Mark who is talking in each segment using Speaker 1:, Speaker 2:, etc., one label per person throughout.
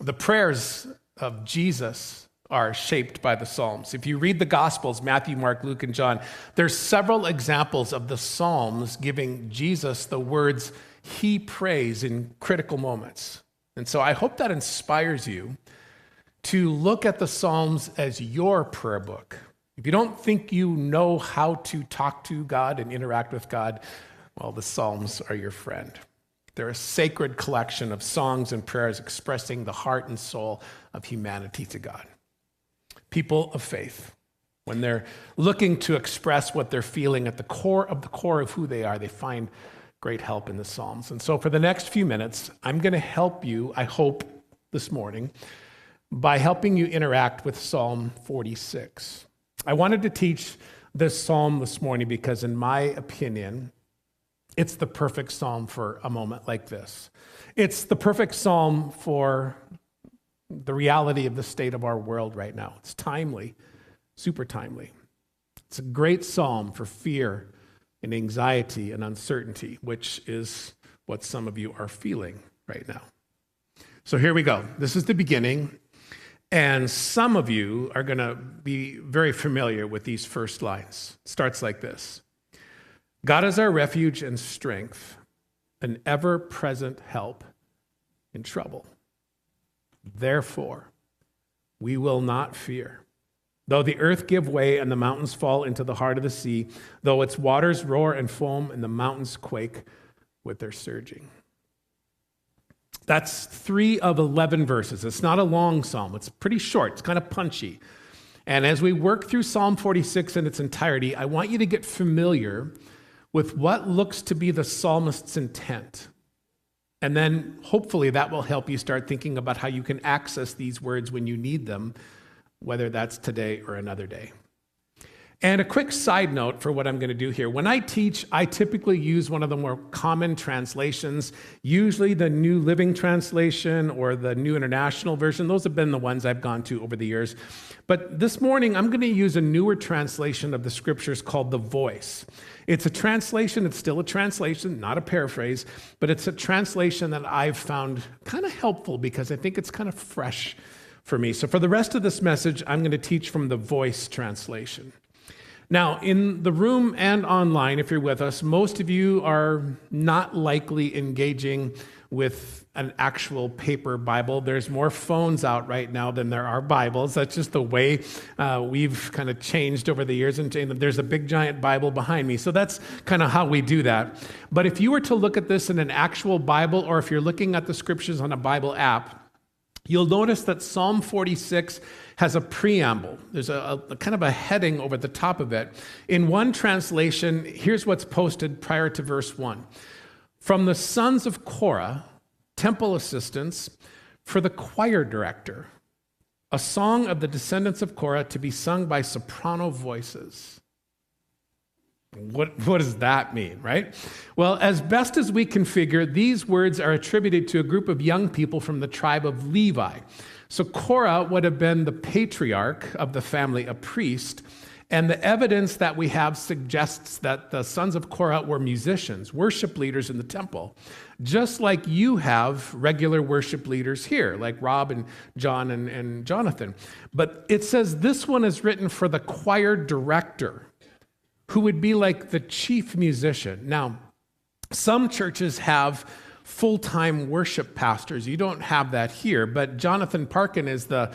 Speaker 1: The prayers of Jesus are shaped by the Psalms. If you read the Gospels, Matthew, Mark, Luke, and John, there's several examples of the Psalms giving Jesus the words he prays in critical moments. And so I hope that inspires you to look at the Psalms as your prayer book. If you don't think you know how to talk to God and interact with God, well, the Psalms are your friend. They're a sacred collection of songs and prayers expressing the heart and soul of humanity to God. People of faith, when they're looking to express what they're feeling at the core of who they are, they find great help in the Psalms. And so for the next few minutes, I'm going to help you, I hope, this morning, by helping you interact with Psalm 46. I wanted to teach this psalm this morning because, in my opinion, it's the perfect psalm for a moment like this. It's the perfect psalm for the reality of the state of our world right now. It's timely, super timely. It's a great psalm for fear and anxiety and uncertainty, which is what some of you are feeling right now. So here we go. This is the beginning. And some of you are going to be very familiar with these first lines. It starts like this. God is our refuge and strength, an ever-present help in trouble. Therefore, we will not fear. Though the earth give way and the mountains fall into the heart of the sea, though its waters roar and foam and the mountains quake with their surging. That's 3 of 11 verses. It's not a long psalm. It's pretty short. It's kind of punchy. And as we work through Psalm 46 in its entirety, I want you to get familiar with what looks to be the psalmist's intent. And then hopefully that will help you start thinking about how you can access these words when you need them, whether that's today or another day. And a quick side note for what I'm going to do here. When I teach, I typically use one of the more common translations, usually the New Living Translation or the New International Version. Those have been the ones I've gone to over the years. But this morning, I'm going to use a newer translation of the scriptures called The Voice. It's a translation, it's still a translation, not a paraphrase, but it's a translation that I've found kind of helpful because I think it's kind of fresh for me. So for the rest of this message, I'm going to teach from the Voice translation. Now, in the room and online, if you're with us, most of you are not likely engaging with an actual paper Bible. There's more phones out right now than there are Bibles. That's just the way we've kind of changed over the years. And there's a big giant Bible behind me. So that's kind of how we do that. But if you were to look at this in an actual Bible, or if you're looking at the scriptures on a Bible app, you'll notice that Psalm 46 has a preamble. There's a kind of a heading over the top of it. In one translation, here's what's posted prior to verse 1. From the sons of Korah, temple assistants, for the choir director, a song of the descendants of Korah to be sung by soprano voices. What does that mean, right? Well, as best as we can figure, these words are attributed to a group of young people from the tribe of Levi. So Korah would have been the patriarch of the family, a priest, and the evidence that we have suggests that the sons of Korah were musicians, worship leaders in the temple, just like you have regular worship leaders here, like Rob and John and Jonathan. But it says this one is written for the choir director, who would be like the chief musician. Now, some churches have full-time worship pastors. You don't have that here, but Jonathan Parkin is the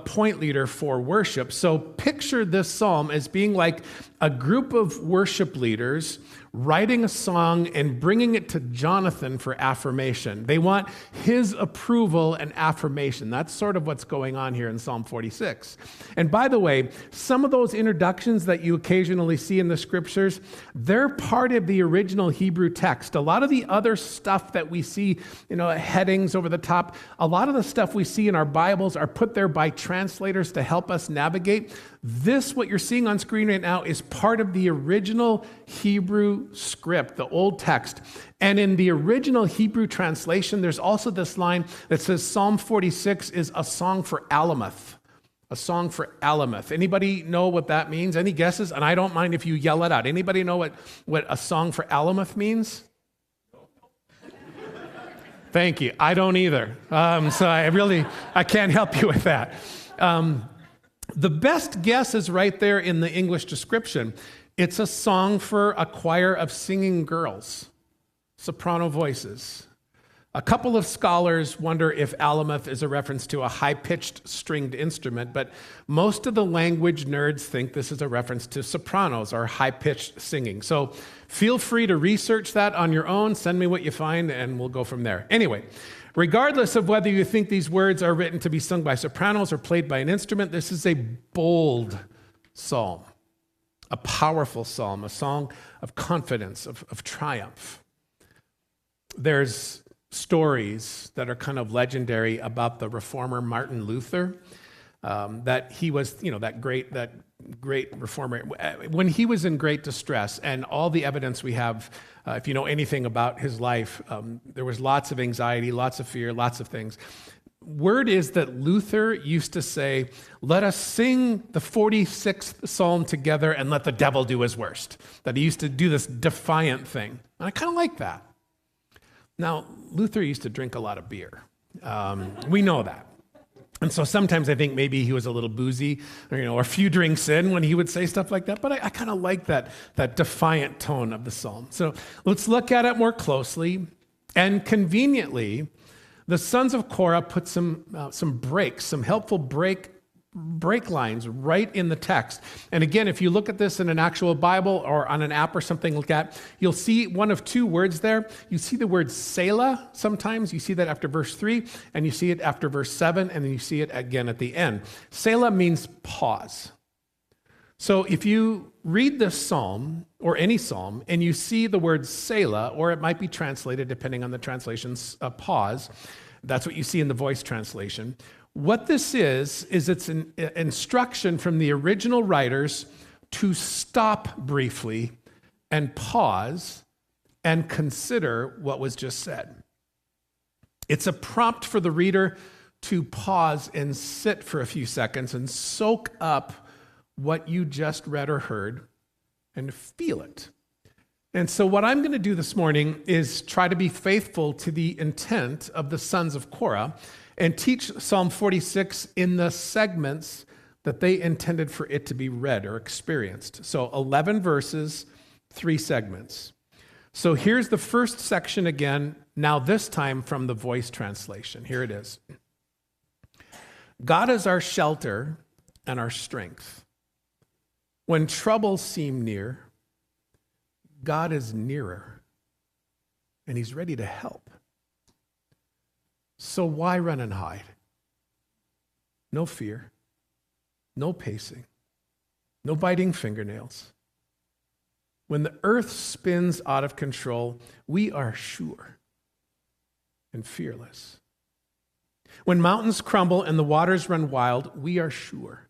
Speaker 1: point leader for worship. So picture this psalm as being like a group of worship leaders writing a song and bringing it to Jonathan for affirmation. They want his approval and affirmation. That's sort of what's going on here in Psalm 46. And by the way, some of those introductions that you occasionally see in the scriptures, they're part of the original Hebrew text. A lot of the other stuff that we see, headings over the top, a lot of the stuff we see in our Bibles are put there by translators to help us navigate. This, what you're seeing on screen right now, is part of the original Hebrew script, the old text. And in the original Hebrew translation, there's also this line that says Psalm 46 is a song for Alamoth. A song for Alamoth. Anybody know what that means? Any guesses? And I don't mind if you yell it out. Anybody know what a song for Alamoth means? Thank you. I don't either. So I can't help you with that. The best guess is right there in the English description. It's a song for a choir of singing girls, soprano voices. A couple of scholars wonder if Alamoth is a reference to a high-pitched stringed instrument, but most of the language nerds think this is a reference to sopranos or high-pitched singing. So feel free to research that on your own. Send me what you find, and we'll go from there. Anyway, regardless of whether you think these words are written to be sung by sopranos or played by an instrument, this is a bold psalm, a powerful psalm, a song of confidence, of triumph. There's stories that are kind of legendary about the reformer Martin Luther, that he was, that great reformer. When he was in great distress, and all the evidence we have, if you know anything about his life, there was lots of anxiety, lots of fear, lots of things. Word is that Luther used to say, "Let us sing the 46th Psalm together and let the devil do his worst." That he used to do this defiant thing. And I kind of like that. Now, Luther used to drink a lot of beer. We know that. And so sometimes I think maybe he was a little boozy, or a few drinks in when he would say stuff like that. But I kind of like that defiant tone of the psalm. So let's look at it more closely. And conveniently, the sons of Korah put some breaks, some helpful break lines right in the text. And again, if you look at this in an actual Bible or on an app or something like that, you'll see one of two words there. You see the word Selah sometimes. You see that after verse 3, and you see it after verse 7, and then you see it again at the end. Selah means pause. So if you read this psalm, or any psalm, and you see the word Selah, or it might be translated, depending on the translation's pause, that's what you see in the Voice translation. What this is it's an instruction from the original writers to stop briefly and pause and consider what was just said. It's a prompt for the reader to pause and sit for a few seconds and soak up what you just read or heard and feel it. And so what I'm going to do this morning is try to be faithful to the intent of the sons of Korah and teach Psalm 46 in the segments that they intended for it to be read or experienced. So 11 verses, 3 segments. So here's the first section again, now this time from the Voice translation. Here it is. God is our shelter and our strength. When troubles seem near, God is nearer, and he's ready to help. So why run and hide? No fear, no pacing, no biting fingernails. When the earth spins out of control, we are sure and fearless. When mountains crumble and the waters run wild, we are sure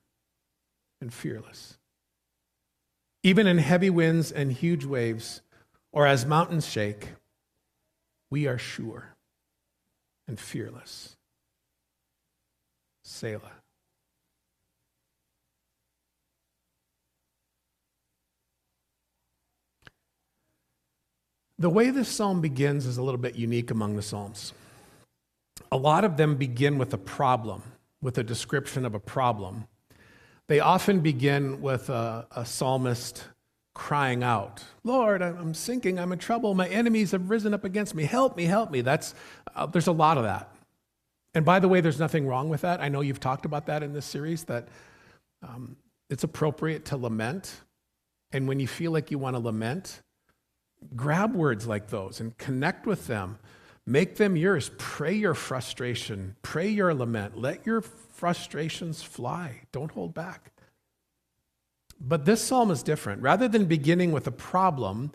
Speaker 1: and fearless. Even in heavy winds and huge waves, or as mountains shake, we are sure and fearless. Selah. The way this psalm begins is a little bit unique among the psalms. A lot of them begin with a problem, with a description of a problem. They often begin with a psalmist crying out, "Lord, I'm sinking, I'm in trouble, my enemies have risen up against me, help me, help me." There's a lot of that. And by the way, there's nothing wrong with that. I know you've talked about that in this series, that it's appropriate to lament. And when you feel like you want to lament, grab words like those and connect with them. Make them yours. Pray your frustration. Pray your lament. Let your frustrations fly. Don't hold back. But this psalm is different. Rather than beginning with a problem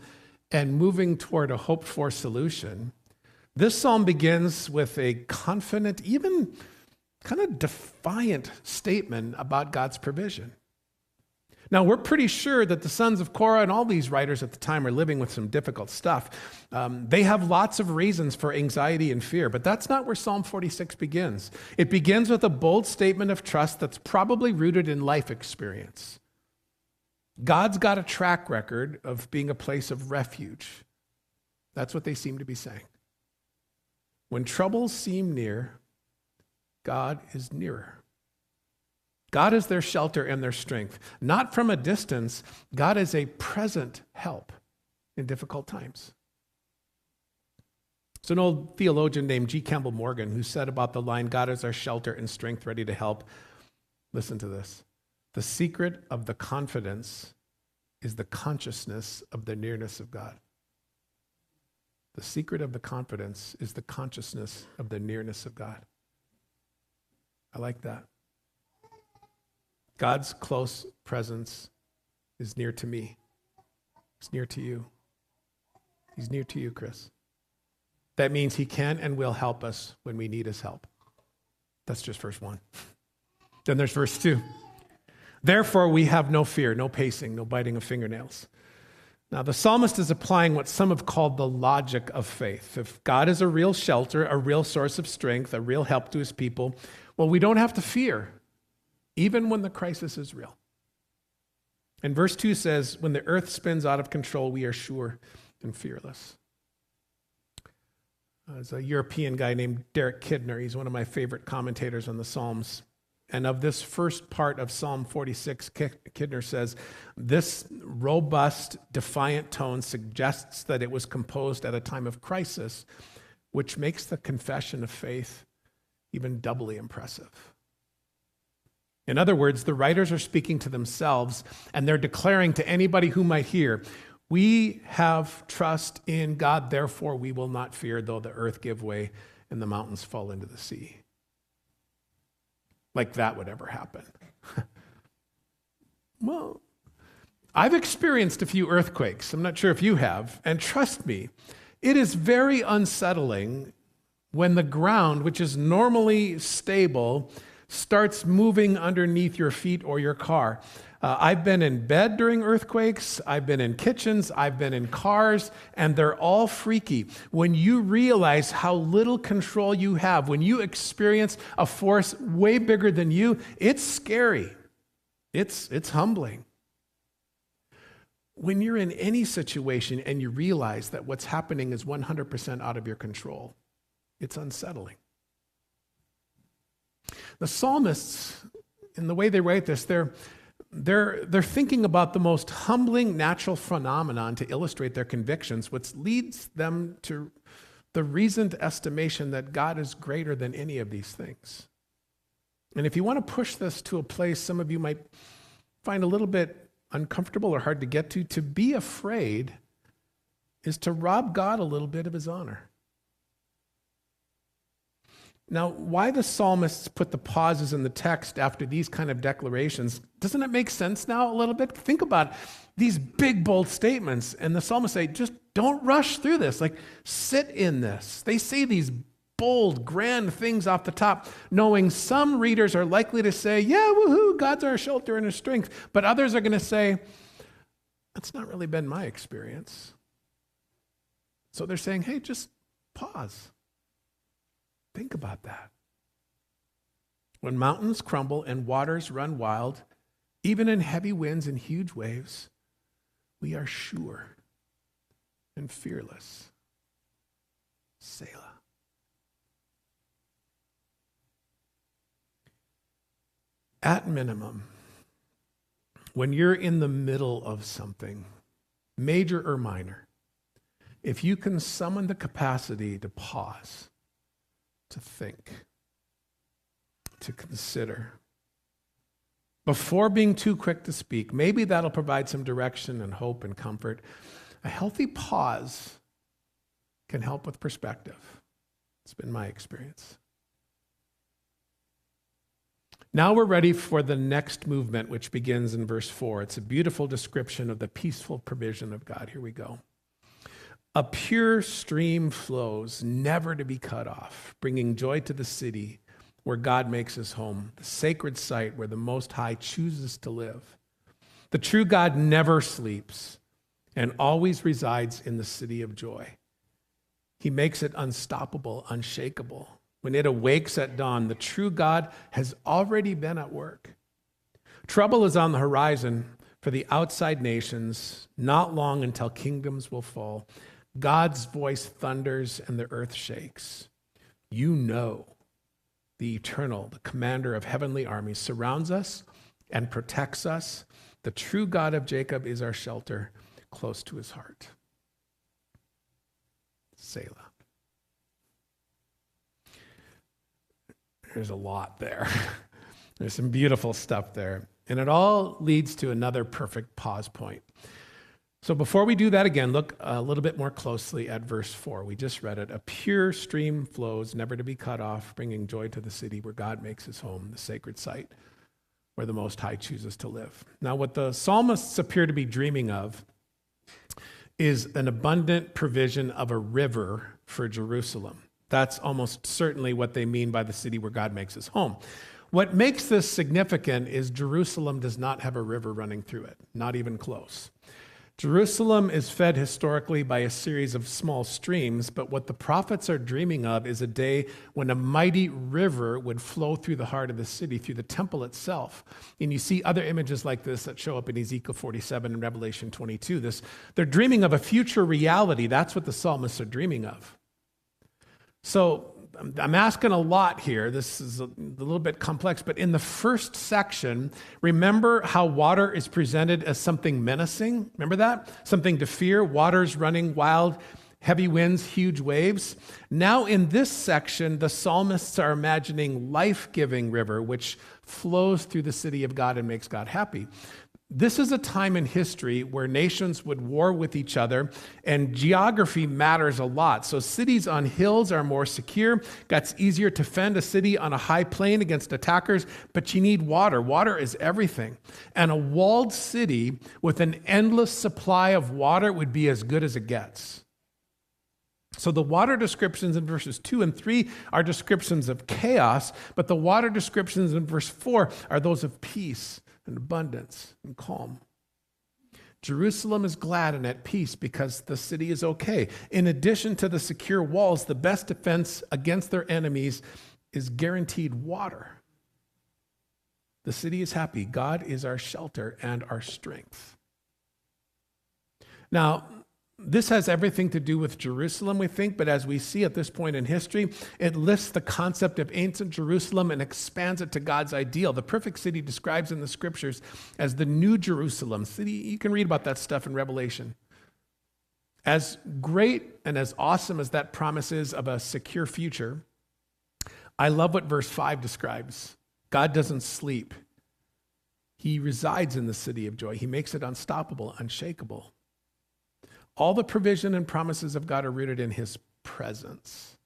Speaker 1: and moving toward a hoped-for solution, this psalm begins with a confident, even kind of defiant statement about God's provision. Now, we're pretty sure that the sons of Korah and all these writers at the time are living with some difficult stuff. They have lots of reasons for anxiety and fear, but that's not where Psalm 46 begins. It begins with a bold statement of trust that's probably rooted in life experience. God's got a track record of being a place of refuge. That's what they seem to be saying. When troubles seem near, God is nearer. God is their shelter and their strength. Not from a distance, God is a present help in difficult times. There's an old theologian named G. Campbell Morgan who said about the line, God is our shelter and strength ready to help. Listen to this. The secret of the confidence is the consciousness of the nearness of God. The secret of the confidence is the consciousness of the nearness of God. I like that. God's close presence is near to me. He's near to you. He's near to you, Chris. That means he can and will help us when we need his help. That's just verse 1. Then there's verse 2. Therefore, we have no fear, no pacing, no biting of fingernails. Now, the psalmist is applying what some have called the logic of faith. If God is a real shelter, a real source of strength, a real help to his people, well, we don't have to fear, even when the crisis is real. And verse 2 says, when the earth spins out of control, we are sure and fearless. There's a European guy named Derek Kidner. He's one of my favorite commentators on the Psalms. And of this first part of Psalm 46, Kidner says, this robust, defiant tone suggests that it was composed at a time of crisis, which makes the confession of faith even doubly impressive. In other words, the writers are speaking to themselves, and they're declaring to anybody who might hear, we have trust in God, therefore we will not fear, though the earth give way and the mountains fall into the sea. Like that would ever happen. Well, I've experienced a few earthquakes. I'm not sure if you have. And trust me, it is very unsettling when the ground, which is normally stable, starts moving underneath your feet or your car. I've been in bed during earthquakes, I've been in kitchens, I've been in cars, and they're all freaky. When you realize how little control you have, when you experience a force way bigger than you, it's scary. It's humbling. When you're in any situation and you realize that what's happening is 100% out of your control, it's unsettling. The psalmists, in the way they write this, they're thinking about the most humbling natural phenomenon to illustrate their convictions, which leads them to the reasoned estimation that God is greater than any of these things. And if you want to push this to a place some of you might find a little bit uncomfortable or hard to get to be afraid is to rob God a little bit of his honor. Now, why the psalmists put the pauses in the text after these kind of declarations, doesn't it make sense now a little bit? Think about these big, bold statements, and the psalmists say, just don't rush through this. Like, sit in this. They say these bold, grand things off the top, knowing some readers are likely to say, yeah, woohoo, God's our shelter and our strength. But others are going to say, that's not really been my experience. So they're saying, hey, just pause. Think about that. When mountains crumble and waters run wild, even in heavy winds and huge waves, we are sure and fearless. Selah. At minimum, when you're in the middle of something, major or minor, if you can summon the capacity to pause, to think, to consider, before being too quick to speak, maybe that'll provide some direction and hope and comfort. A healthy pause can help with perspective. It's been my experience. Now we're ready for the next movement, which begins in verse 4. It's a beautiful description of the peaceful provision of God. Here we go. A pure stream flows, never to be cut off, bringing joy to the city where God makes his home, the sacred site where the Most High chooses to live. The true God never sleeps and always resides in the city of joy. He makes it unstoppable, unshakable. When it awakes at dawn, the true God has already been at work. Trouble is on the horizon for the outside nations, not long until kingdoms will fall. God's voice thunders and the earth shakes. You know the eternal, the commander of heavenly armies, surrounds us and protects us. The true God of Jacob is our shelter, close to his heart. Selah. There's a lot there. There's some beautiful stuff there. And it all leads to another perfect pause point. So before we do that again, look a little bit more closely at verse 4. We just read it. A pure stream flows, never to be cut off, bringing joy to the city where God makes his home, the sacred site where the Most High chooses to live. Now, what the psalmists appear to be dreaming of is an abundant provision of a river for Jerusalem. That's almost certainly what they mean by the city where God makes his home. What makes this significant is Jerusalem does not have a river running through it, not even close. Jerusalem is fed historically by a series of small streams, but what the prophets are dreaming of is a day when a mighty river would flow through the heart of the city, through the temple itself. And you see other images like this that show up in Ezekiel 47 and Revelation 22. They're dreaming of a future reality. That's what the psalmists are dreaming of. So I'm asking a lot here. This is a little bit complex, but in the first section, remember how water is presented as something menacing? Remember that? Something to fear, waters running wild, heavy winds, huge waves. Now in this section, the psalmists are imagining life-giving river, which flows through the city of God and makes God happy. This is a time in history where nations would war with each other, and geography matters a lot. So cities on hills are more secure. It's easier to fend a city on a high plain against attackers, but you need water. Water is everything. And a walled city with an endless supply of water would be as good as it gets. So the water descriptions in verses 2 and 3 are descriptions of chaos, but the water descriptions in verse 4 are those of peace and abundance and calm. Jerusalem is glad and at peace because the city is okay. In addition to the secure walls, the best defense against their enemies is guaranteed water. The city is happy. God is our shelter and our strength. Now, this has everything to do with Jerusalem, we think, but as we see at this point in history, it lifts the concept of ancient Jerusalem and expands it to God's ideal. The perfect city describes in the scriptures as the new Jerusalem. City, you can read about that stuff in Revelation. As great and as awesome as that promise is of a secure future, I love what verse 5 describes. God doesn't sleep. He resides in the city of joy. He makes it unstoppable, unshakable. All the provision and promises of God are rooted in his presence,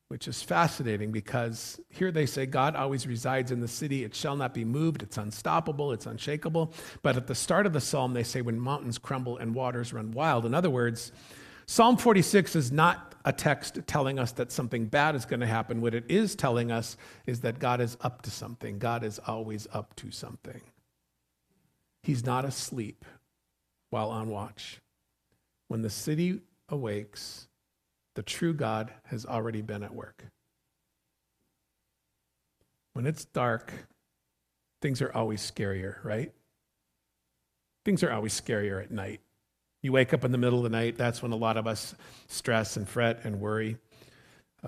Speaker 1: which is fascinating because here they say God always resides in the city. It shall not be moved. It's unstoppable. It's unshakable. But at the start of the psalm, they say when mountains crumble and waters run wild. In other words, Psalm 46 is not a text telling us that something bad is going to happen. What it is telling us is that God is up to something. God is always up to something. He's not asleep while on watch. When the city awakes, the true God has already been at work. When it's dark, things are always scarier, right? Things are always scarier at night. You wake up in the middle of the night, that's when a lot of us stress and fret and worry.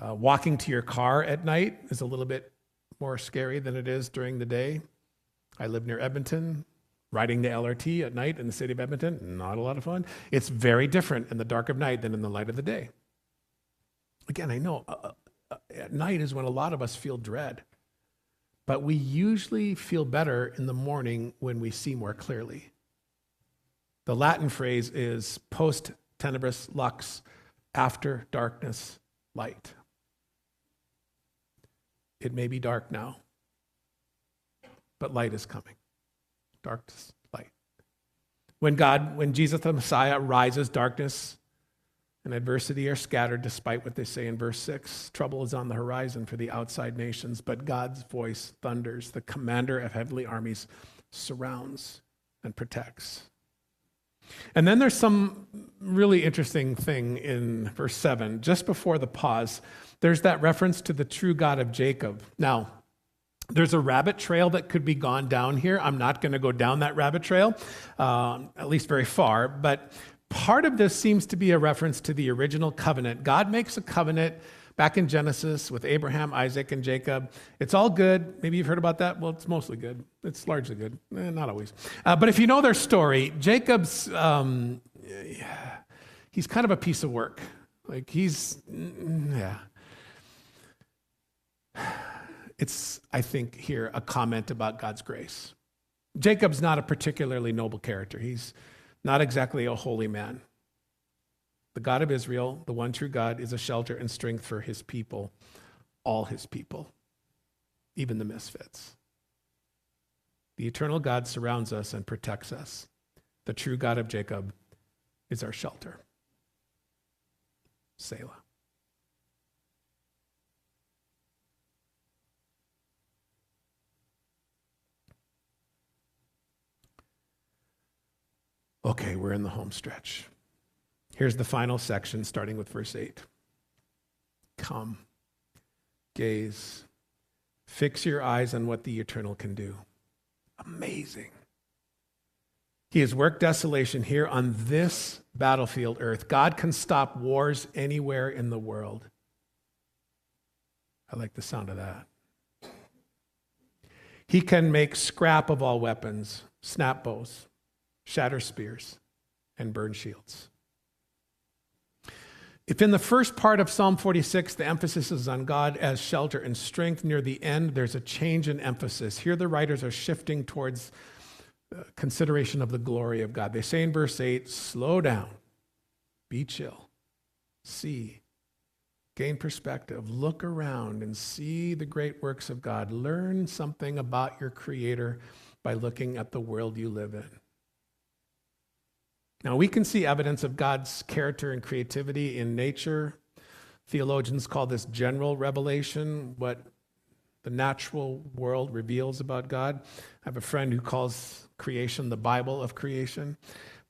Speaker 1: Walking to your car at night is a little bit more scary than it is during the day. I live near Edmonton. Riding the LRT at night in the city of Edmonton, not a lot of fun. It's very different in the dark of night than in the light of the day. Again, I know at night is when a lot of us feel dread, but we usually feel better in the morning when we see more clearly. The Latin phrase is post tenebris lux, after darkness, light. It may be dark now, but light is coming. Darkness, light. When Jesus the Messiah rises, darkness and adversity are scattered, despite what they say in verse 6. Trouble is on the horizon for the outside nations, but God's voice thunders. The commander of heavenly armies surrounds and protects. And then there's some really interesting thing in verse 7. Just before the pause, there's that reference to the true God of Jacob. Now, there's a rabbit trail that could be gone down here. I'm not going to go down that rabbit trail, at least very far. But part of this seems to be a reference to the original covenant. God makes a covenant back in Genesis with Abraham, Isaac, and Jacob. It's all good. Maybe you've heard about that. Well, it's mostly good. It's largely good. Not always. But if you know their story, Jacob's, he's kind of a piece of work. Like yeah. It's, I think, here a comment about God's grace. Jacob's not a particularly noble character. He's not exactly a holy man. The God of Israel, the one true God, is a shelter and strength for his people, all his people, even the misfits. The eternal God surrounds us and protects us. The true God of Jacob is our shelter. Selah. Okay, we're in the home stretch. Here's the final section, starting with verse 8. Come, gaze, fix your eyes on what the eternal can do. Amazing. He has worked desolation here on this battlefield, earth. God can stop wars anywhere in the world. I like the sound of that. He can make scrap of all weapons, snap bows, shatter spears, and burn shields. If in the first part of Psalm 46, the emphasis is on God as shelter and strength, near the end, there's a change in emphasis. Here, the writers are shifting towards consideration of the glory of God. They say in verse 8, slow down, be chill, see, gain perspective, look around and see the great works of God. Learn something about your Creator by looking at the world you live in. Now, we can see evidence of God's character and creativity in nature. Theologians call this general revelation, what the natural world reveals about God. I have a friend who calls creation the Bible of creation.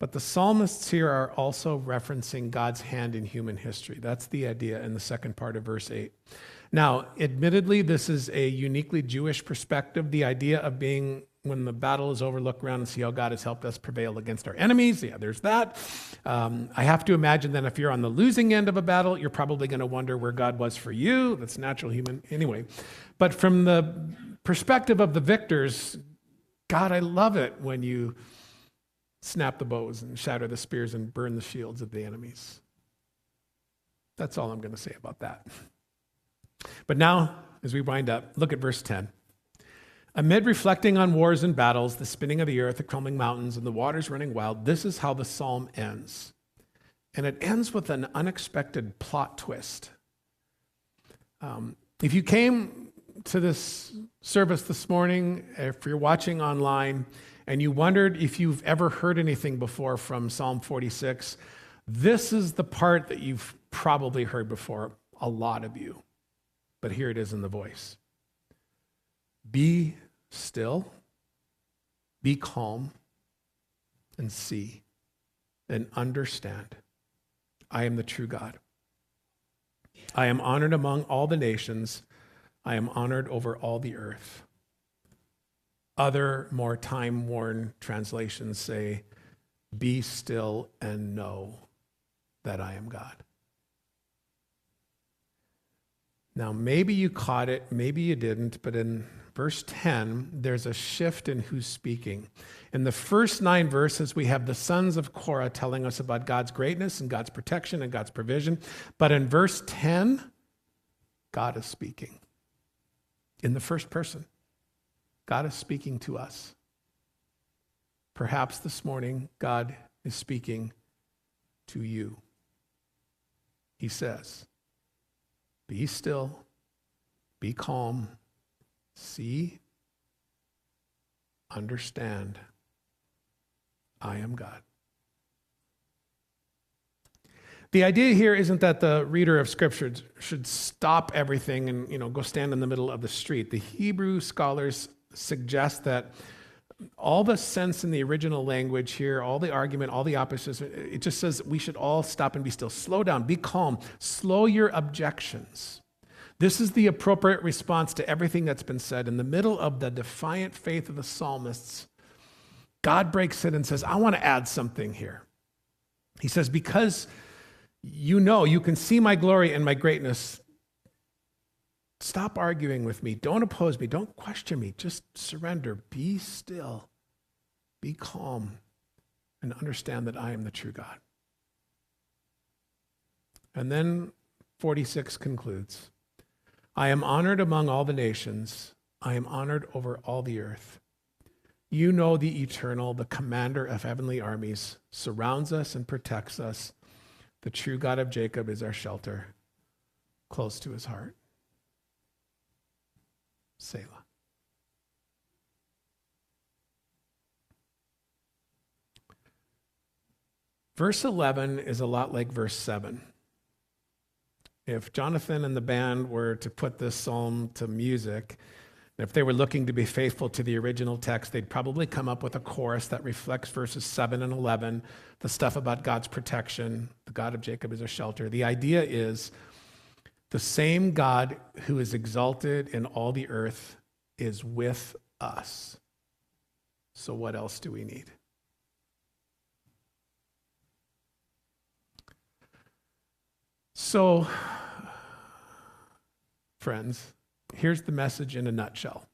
Speaker 1: But the psalmists here are also referencing God's hand in human history. That's the idea in the second part of verse 8. Now, admittedly, this is a uniquely Jewish perspective, the idea of being, when the battle is over, look around and see how God has helped us prevail against our enemies. Yeah, there's that. I have to imagine that if you're on the losing end of a battle, you're probably going to wonder where God was for you. That's natural human. Anyway, but from the perspective of the victors, God, I love it when you snap the bows and shatter the spears and burn the shields of the enemies. That's all I'm going to say about that. But now, as we wind up, look at verse 10. Amid reflecting on wars and battles, the spinning of the earth, the crumbling mountains, and the waters running wild, this is how the psalm ends. And it ends with an unexpected plot twist. If you came to this service this morning, if you're watching online, and you wondered if you've ever heard anything before from Psalm 46, this is the part that you've probably heard before, a lot of you. But here it is in the voice. Be still, be calm, and see, and understand. I am the true God. I am honored among all the nations. I am honored over all the earth. Other, more time-worn translations say, be still and know that I am God. Now, maybe you caught it, maybe you didn't, but in verse 10, there's a shift in who's speaking. In the first 9 verses, we have the sons of Korah telling us about God's greatness and God's protection and God's provision. But in verse 10, God is speaking in the first person. God is speaking to us. Perhaps this morning, God is speaking to you. He says, be still, be calm, see, understand, I am God. The idea here isn't that the reader of Scripture should stop everything and go stand in the middle of the street. The Hebrew scholars suggest that all the sense in the original language here, all the argument, all the opposition, it just says we should all stop and be still. Slow down, be calm, slow your objections. This is the appropriate response to everything that's been said. In the middle of the defiant faith of the psalmists, God breaks in and says, I want to add something here. He says, because you can see my glory and my greatness, Stop arguing with me. Don't oppose me. Don't question me. Just surrender. Be still. Be calm. And understand that I am the true God. And then 46 concludes, I am honored among all the nations. I am honored over all the earth. You know the eternal, the commander of heavenly armies, surrounds us and protects us. The true God of Jacob is our shelter, close to his heart. Selah. Verse 11 is a lot like verse 7. If Jonathan and the band were to put this psalm to music, if they were looking to be faithful to the original text, they'd probably come up with a chorus that reflects verses 7 and 11, the stuff about God's protection, the God of Jacob is a shelter. The idea is the same God who is exalted in all the earth is with us. So what else do we need? So, friends, here's the message in a nutshell.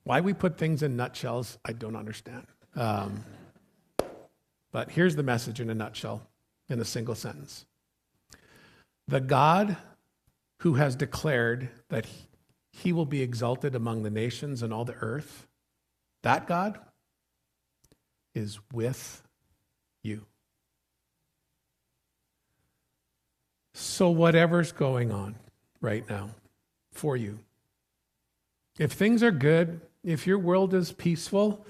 Speaker 1: Why we put things in nutshells, I don't understand. But here's the message in a nutshell, in a single sentence. The God who has declared that he will be exalted among the nations and all the earth, that God is with you. So whatever's going on right now for you, if things are good, if your world is peaceful,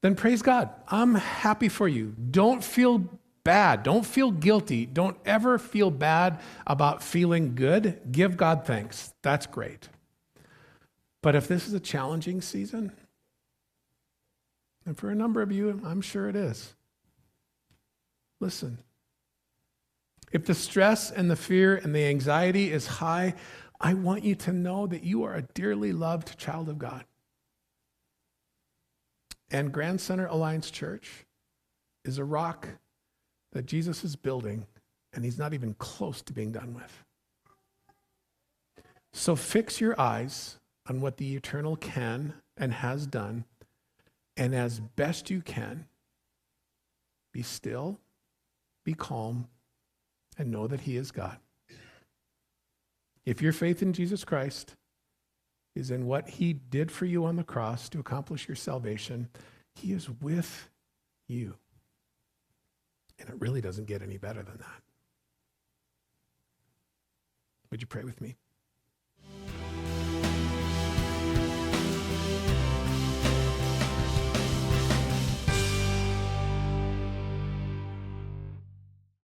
Speaker 1: then praise God. I'm happy for you. Don't feel bad. Don't feel guilty. Don't ever feel bad about feeling good. Give God thanks. That's great. But if this is a challenging season, and for a number of you, I'm sure it is, listen. If the stress and the fear and the anxiety is high, I want you to know that you are a dearly loved child of God. And Grand Center Alliance Church is a rock that Jesus is building, and he's not even close to being done with. So fix your eyes on what the eternal can and has done, and as best you can, be still, be calm, and know that he is God. If your faith in Jesus Christ is in what he did for you on the cross to accomplish your salvation, he is with you. And it really doesn't get any better than that. Would you pray with me?